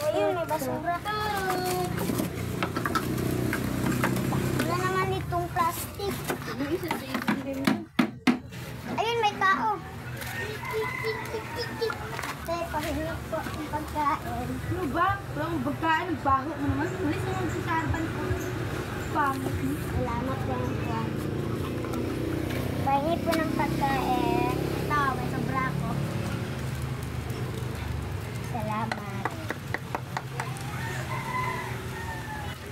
Ayun, may basura. Wala naman itong plastic. Ayun, may tao. Tay, pahinap po ang pagkain. Ano ba? Walang pagkain, nagbaho mo naman. Malis naman si Sarban ko. Pangit mo. Salamat po ng buwan. Pahingi po ng pagkain. Ito, may sobra ko. Salamat.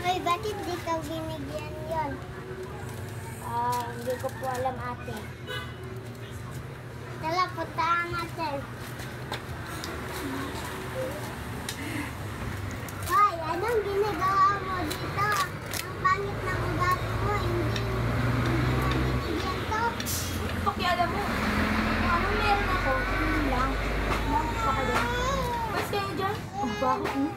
Ay, bakit di ka binigyan yun? Hindi ko po alam, ate. Tala, puntaan natin. Hoy, anong ginagawa mo dito? Ang pangit ng ugat mo, hindi mo binigyan to. Pakialam mo. Anong meron ako? Hindi lang. Bakit pa ka doon? Basta kayo dyan. Ang baho mo.